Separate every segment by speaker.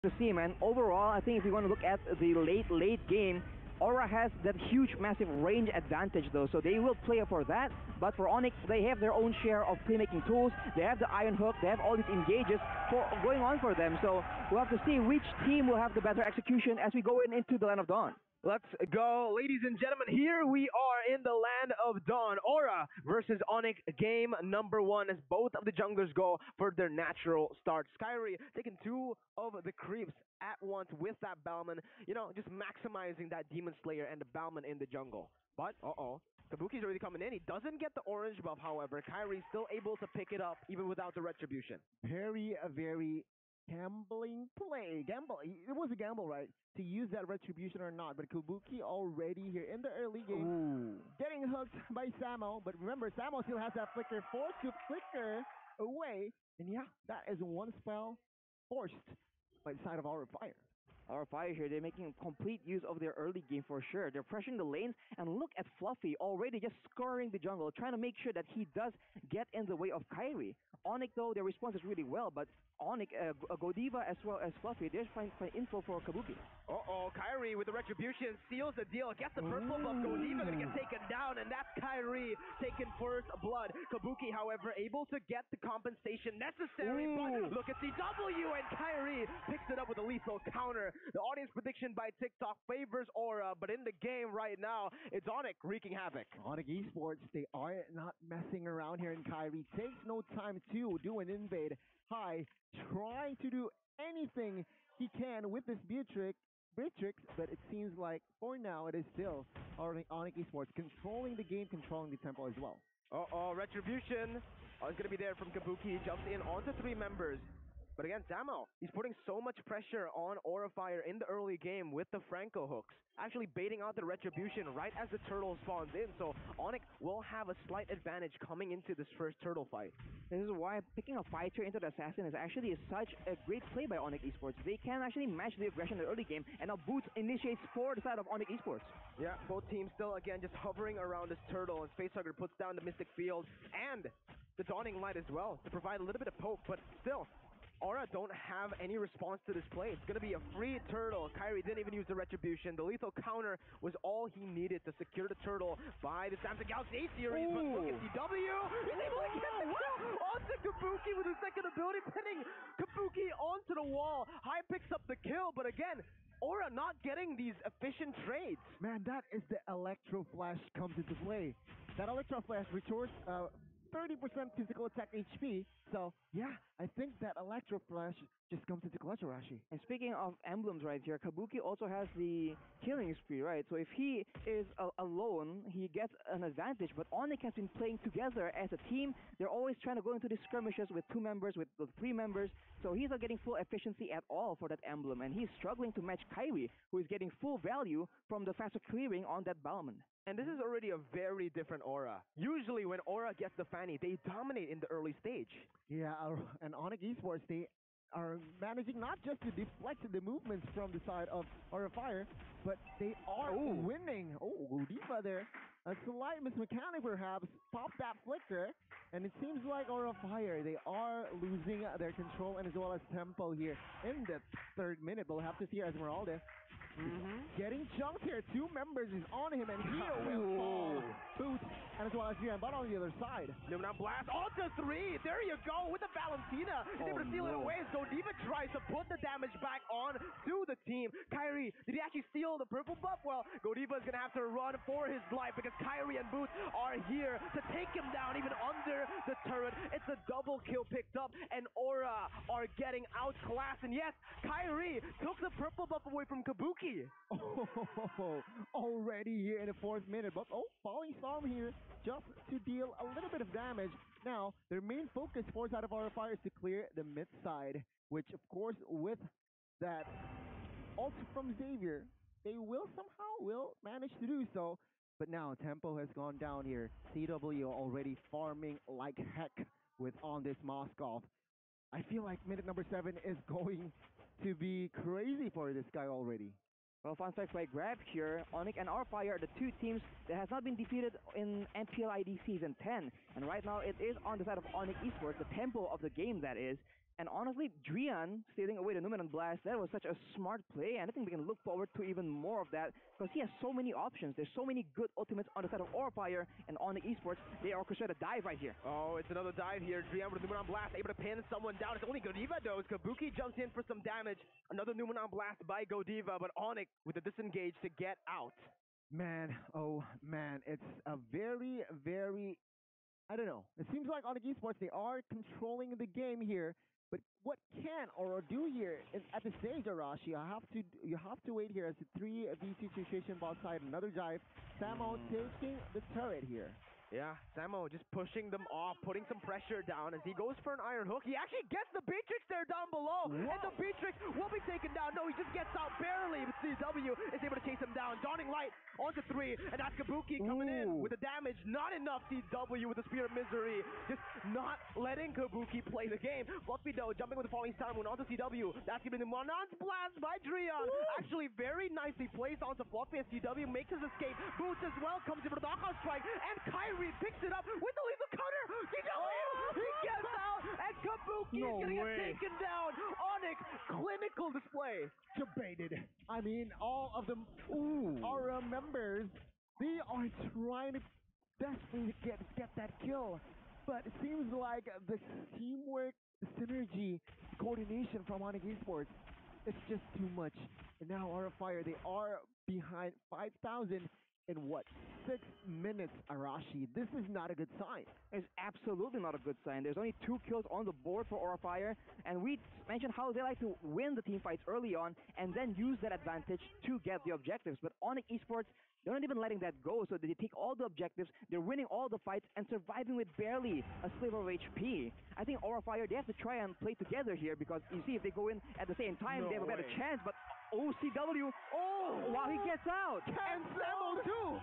Speaker 1: to see, man. Overall, I think if you want to look at the late game, Aura has that huge, massive range advantage, though, so they will play for that. But for ONIC, they have their own share of playmaking tools. They have the Iron Hook. They have all these engages for going on for them. So we'll have to see which team will have the better execution as we go into the Land of Dawn.
Speaker 2: Let's go, ladies and gentlemen. Here we are in the Land of Dawn. Aura versus ONIC, game number 1, as both of the junglers go for their natural start. Skyrie taking 2 of the creeps at once with that Balman, just maximizing that Demon Slayer and the Balman in the jungle. But, Kabuki's already coming in. He doesn't get the orange buff, however. Kyrie's still able to pick it up even without the retribution.
Speaker 3: Very gambling play. It was a gamble, right? To use that retribution or not. But Kabuki already here in the early game, getting hooked by Samo. But remember, Samo still has that flicker, forced to flicker away. And yeah, that is one spell forced by the side of our fire.
Speaker 1: Our fire here, they're making complete use of their early game for sure. They're pressuring the lanes, and look at Fluffy already just scouring the jungle, trying to make sure that he does get in the way of Kyrie. ONIC, though, their response is really well, but ONIC, Godiva as well as Fluffy, they're fine info for Kabuki.
Speaker 2: Kyrie with the retribution seals the deal, gets the purple buff. Godiva gonna get taken down, and that's Kyrie taking first blood. Kabuki, however, able to get the compensation necessary, but look at the W, and Kyrie picks it up with a lethal counter. The audience prediction by TikTok favors Aura, but in the game right now, it's ONIC wreaking havoc.
Speaker 3: ONIC Esports, they are not messing around here, and Kyrie takes no time to do an invade high, trying to do anything he can with this Beatrix, but it seems like for now it is still ONIC Esports controlling the game, controlling the tempo as well.
Speaker 2: Retribution is going to be there from Kabuki. He jumps in onto 3 members. But again, Samo, he's putting so much pressure on Aura Fire in the early game with the Franco hooks, actually baiting out the retribution right as the turtle spawns in, so ONIC will have a slight advantage coming into this first turtle fight.
Speaker 1: This is why picking a fighter into the assassin is actually such a great play by ONIC Esports. They can actually match the aggression in the early game, and now Boots initiates for the side of ONIC Esports.
Speaker 2: Yeah, both teams still, again, just hovering around this turtle, and Facehugger puts down the Mystic Field and the Dawning Light as well to provide a little bit of poke, but still, Aura don't have any response to this play. It's going to be a free turtle. Kyrie didn't even use the retribution. The lethal counter was all he needed to secure the turtle by the Samsung Galaxy A-Series. But look at CW. He's able to get the kill onto Kabuki with his second ability, pinning Kabuki onto the wall. High picks up the kill, but again, Aura not getting these efficient trades.
Speaker 3: Man, that is the Electro Flash comes into play. That Electro Flash restores 30% physical attack HP. So, yeah, I think that Electro Flash just comes into clutch, Arashi.
Speaker 1: And speaking of emblems right here, Kabuki also has the killing spree, right? So if he is alone, he gets an advantage. But ONIC has been playing together as a team. They're always trying to go into these skirmishes with 2 members, with 3 members. So he's not getting full efficiency at all for that emblem. And he's struggling to match Kyrie, who is getting full value from the faster clearing on that Balman.
Speaker 2: And this is already a very different Aura. Usually when Aura gets the Fanny, they dominate in the early stage.
Speaker 3: Yeah, and ONIC Esports, they are managing not just to deflect the movements from the side of Aura Fire, but they are winning. Godiva there. A slight mismechanic perhaps, pop that flicker, and it seems like Aura Fire, they are losing their control and as well as tempo here in the 3rd minute. We'll have to see Esmeralda getting jumped here. 2 members is on him, and he will fall. Boots, and as well as Gian, but on the other side.
Speaker 2: Lumina Blast, onto 3. There you go with the Valentina. He's able to steal it away as Godiva tries to put the damage back on to the team. Kyrie, did he actually steal the purple buff? Well, Godiva is going to have to run for his life because Kyrie and Boots are here to take him down even under the turret. It's a double kill picked up, and Aura are getting outclassed. And yes, Kyrie took the purple buff away from Kabuki.
Speaker 3: Already here in the 4th minute, but Falling Storm here just to deal a little bit of damage. Now, their main focus for side of Aura Fire is to clear the mid side, which of course with that ult from Xavier, they will manage to do so. But now tempo has gone down here. CW already farming like heck on this Moskov. I feel like minute number 7 is going to be crazy for this guy already.
Speaker 1: Well, fun fact by Grab here, ONIC and Aura Fire are the 2 teams that has not been defeated in MPL ID Season 10. And right now it is on the side of ONIC Esports, the tempo of the game that is. And honestly, Drian stealing away the Numenon Blast, that was such a smart play, and I think we can look forward to even more of that, because he has so many options. There's so many good ultimates on the side of Aurafire and ONIC Esports. They orchestrate a dive right here.
Speaker 2: Oh, it's another dive here. Drian with the Numenon Blast, able to pin someone down. It's only Godiva though. Kabuki jumps in for some damage. Another Numenon Blast by Godiva, but ONIC with the disengage to get out.
Speaker 3: Man, oh man, it's a very, very, I don't know. It seems like ONIC Esports, they are controlling the game here. But what can or do here is at the stage, Arashi, you have to wait here as the 3v2 situation bot side, another dive. Samo taking the turret here.
Speaker 2: Yeah, Samo just pushing them off, putting some pressure down as he goes for an iron hook. He actually gets the Beatrix there down below.
Speaker 3: Whoa.
Speaker 2: And the Beatrix will be taken down. No, he just gets out barely. But CW is able to chase him down. Dawning Light onto 3. And that's Kabuki coming in with the damage. Not enough CW with the Spear of Misery. Just not letting Kabuki play the game. Fluffy though, jumping with the falling star moon onto CW. That's giving him Monon's blast by Drian. Actually very nicely placed onto Fluffy as CW makes his escape. Boots as well, comes in for the knockout strike. And Kyrie picks it up with the lethal cutter. CW, he gets out, and Kabuki is gonna get taken down. ONIC, clinical display.
Speaker 3: Debated. I mean, all of them are members. They are trying to desperately get that kill, but it seems like the teamwork, synergy, coordination from ONIC Esports, it's just too much. And now Aurafire, they are behind 5,000 in what? 6 minutes, Arashi. This is not a good sign.
Speaker 1: It's absolutely not a good sign. There's only 2 kills on the board for Aurafire, and we mentioned how they like to win the team fights early on and then use that advantage to get the objectives. But ONIC Esports, they're not even letting that go, so they take all the objectives, they're winning all the fights and surviving with barely a sliver of HP. I think Aurafire, they have to try and play together here, because you see if they go in at the same time, they have a better chance, but OCW, wow, he gets out!
Speaker 2: And Samo too!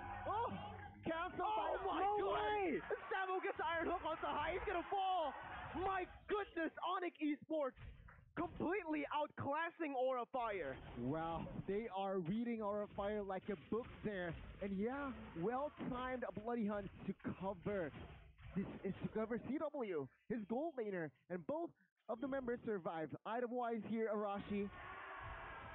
Speaker 3: Cancel!
Speaker 2: Oh my god! Samo gets iron hook onto high, he's gonna fall! My goodness, ONIC Esports completely outclassing Aurafire.
Speaker 3: Wow, they are reading Aurafire like a book there. And yeah, well-timed Bloody Hunt to cover. This is to cover CW, his gold laner, and both of the members survived. Item-wise here, Arashi.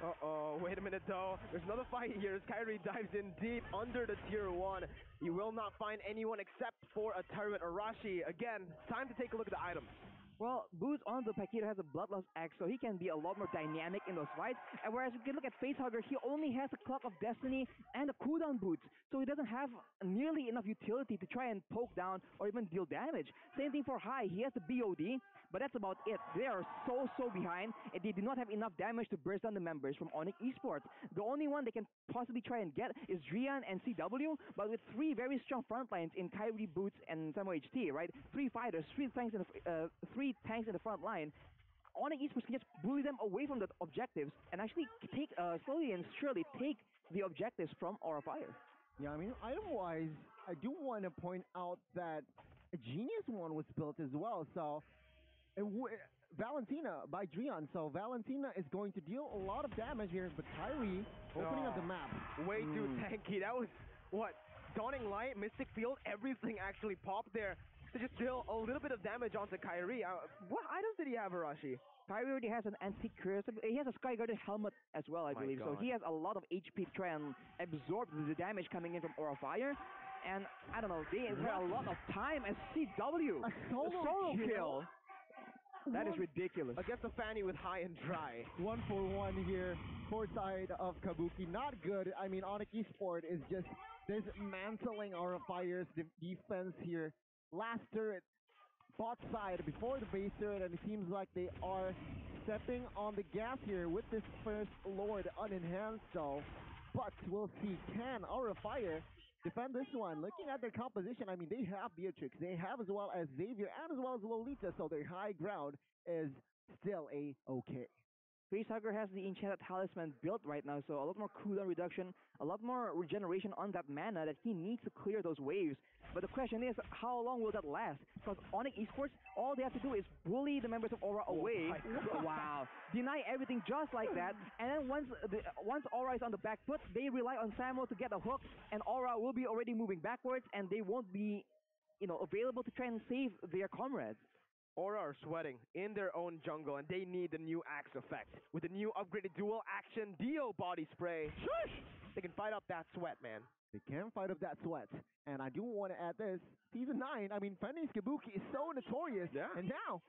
Speaker 2: Uh-oh, wait a minute though. There's another fight here as Kyrie dives in deep under the tier 1. He will not find anyone except for a turret. Arashi, again, time to take a look at the items.
Speaker 1: Well, Boots on the Paquito has a Bloodlust Axe, so he can be a lot more dynamic in those fights. And whereas you can look at Facehugger, he only has a Clock of Destiny and a cooldown boots, so he doesn't have nearly enough utility to try and poke down or even deal damage. Same thing for High, he has the BOD, but that's about it. They are so behind, and they do not have enough damage to burst down the members from ONIC Esports. The only one they can possibly try and get is Drian and CW, but with 3 very strong front lines in Kyrie, Boots, and Samo HT, right? 3 fighters, 3 tanks in the 3 tanks in the front line. ONIC Esports can just bully them away from the objectives and actually take slowly and surely take the objectives from Aurafire.
Speaker 3: Yeah, I mean, item-wise, I do want to point out that a genius one was built as well. So, Valentina by Drian. So Valentina is going to deal a lot of damage here, but Kyrie opening up the map.
Speaker 2: Way too tanky. That was, what, Dawning Light, Mystic Field, everything actually popped there to just deal a little bit of damage onto Kyrie. What items did he have, Arashi?
Speaker 1: Kyrie already has an Antique Curse. He has a Skyguarded helmet as well, I believe.
Speaker 2: God.
Speaker 1: So he has a lot of HP to try and absorb the damage coming in from Aurafire. And I don't know, they had a lot of time as CW.
Speaker 3: A solo kill.
Speaker 1: That is ridiculous.
Speaker 2: Against a Fanny with high and dry.
Speaker 3: 1-for-1 here, for side of Kabuki. Not good. I mean, ONIC Esports is just dismantling Aurafire's defense here. Last turret, bot side before the base turret, and it seems like they are stepping on the gas here with this first Lord unenhanced though. But we'll see, can Aurafire defend this one? Looking at their composition, I mean, they have Beatrix, they have as well as Xavier, and as well as Lolita, so their high ground is still a-okay.
Speaker 1: Facehugger has the Enchanted Talisman built right now, so a lot more cooldown reduction, a lot more regeneration on that mana that he needs to clear those waves. But the question is, how long will that last? Because ONIC Esports, all they have to do is bully the members of Aura away. Wow. Deny everything just like that. And then once Aura is on the back foot, they rely on Samo to get a hook, and Aura will be already moving backwards, and they won't be, available to try and save their comrades.
Speaker 2: Aura are sweating in their own jungle, and they need the new Axe effect. With the new upgraded dual action Dio body spray, shush! They can fight up that sweat, man.
Speaker 3: They can fight up that sweat. And I do want to add this. Season 9, I mean, Fenris Kabuki is so notorious.
Speaker 2: Yeah.
Speaker 3: And now,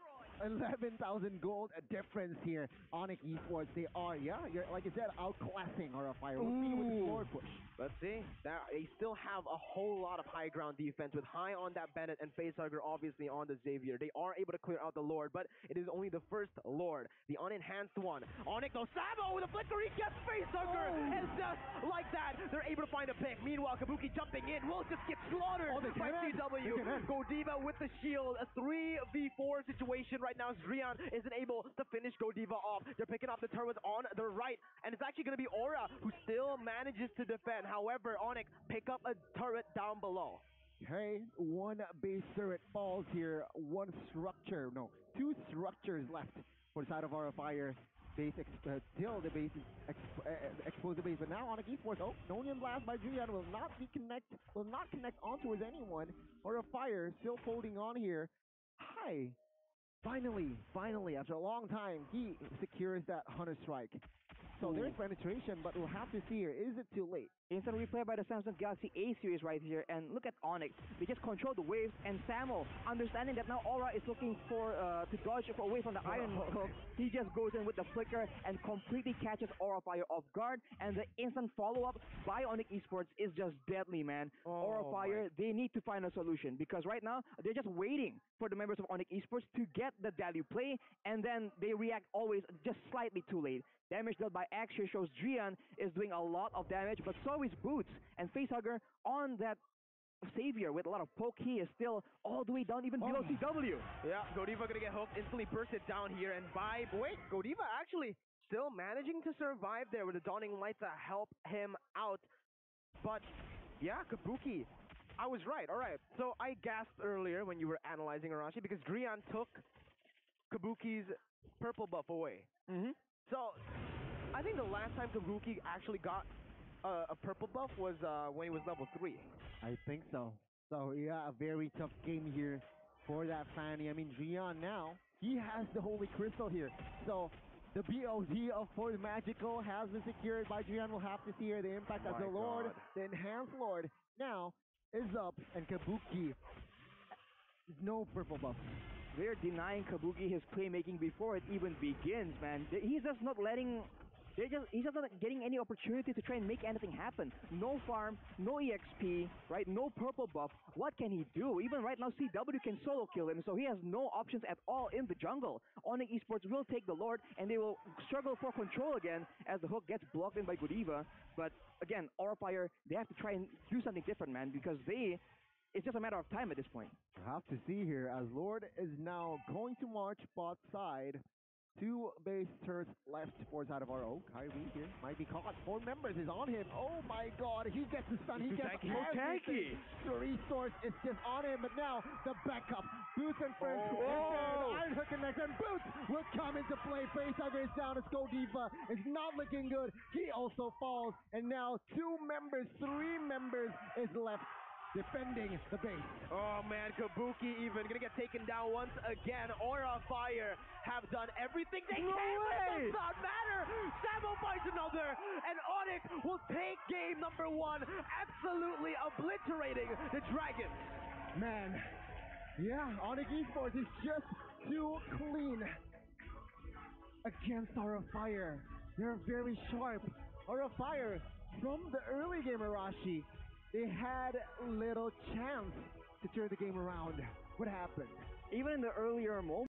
Speaker 3: 11,000 gold difference here. ONIC Esports, they are, you're, like you said, outclassing Aura Fire. We'll see with the floor push.
Speaker 2: Let's see. They still have a whole lot of high ground defense with High on that Bennett and Facehugger obviously on the Xavier. They are able to clear out the Lord, but it is only the first Lord, the unenhanced one. ONIC goes Samo with a flicker, he gets Facehugger, and just like that, they're able to find a pick. Meanwhile, Kabuki jumping in will just get slaughtered by CW. Godiva with the shield, a 3v4 situation right now. Drian isn't able to finish Godiva off. They're picking up the turrets on the right, and it's actually going to be Aura who still manages to defend. However, ONIC pick up a turret down below.
Speaker 3: Okay, one base turret falls here. Two structures left for the side of Aura Fire. Still the base is exposed the base, but now ONIC Esports, Nonian Blast by Drian will not connect onto anyone. Aura Fire still holding on here. High, finally, after a long time, he secures that Hunter Strike. So there's penetration, but we'll have to see here. Is it too late?
Speaker 1: Instant replay by the Samsung Galaxy A series right here, and look at ONIC. They just control the waves, and Samo, understanding that now Aura is looking for to dodge away from the Iron Hook, he just goes in with the flicker and completely catches Aura Fire off guard, and the instant follow-up by ONIC Esports is just deadly, man. Aura Fire, they need to find a solution, because right now, they're just waiting for the members of ONIC Esports to get the value play, and then they react always just slightly too late. Damage dealt by Axe here shows Drian is doing a lot of damage, but so is Boots. And Facehugger on that Savior with a lot of poke. He is still all the way down, even below CW.
Speaker 2: Yeah, Godiva gonna get hooked, instantly bursted down here, and Godiva actually still managing to survive there with the Dawning Light to help him out. But yeah, Kabuki, I was right. All right, so I gasped earlier when you were analyzing Arashi because Drian took Kabuki's purple buff away. So, I think the last time Kabuki actually got a purple buff was when he was level 3.
Speaker 3: I think so. So, yeah, a very tough game here for that Fanny. I mean, Drian now, he has the Holy Crystal here. So, the BOD for the Magical has been secured by Drian. We'll have to see here the impact as the Lord, the Enhanced Lord, now is up, and Kabuki, no purple buff.
Speaker 1: They're denying Kabuki his playmaking before it even begins, man. He's just not letting... He's just not getting any opportunity to try and make anything happen. No farm, no EXP, right? No purple buff. What can he do? Even right now, CW can solo kill him, so he has no options at all in the jungle. ONIC Esports will take the Lord, and they will struggle for control again as the hook gets blocked in by Godiva. But again, Aura Fire, they have to try and do something different, man, because it's just a matter of time at this point.
Speaker 3: We'll have to see here as Lord is now going to march bot side. 2 base turrets left for side of RO. Kyrie here might be caught. 4 members is on him. Oh my god, he gets the stun. He gets everything. The resource is just on him, but now the backup. Boots and friends. The Iron Hook connects, and Boots will come into play. Facehugger is down. It's Godiva. It's not looking good. He also falls, and now 3 members is left defending the base.
Speaker 2: Oh man, Kabuki even gonna get taken down once again. Aura Fire have done everything they can, but it does not matter. Samo finds another, and ONIC will take game number 1, absolutely obliterating the Dragons.
Speaker 3: Man, yeah, ONIC Esports is just too clean against Aura Fire. They're very sharp. Aura Fire, from the early game, Arashi, they had little chance to turn the game around. What happened?
Speaker 1: Even in the earlier moments,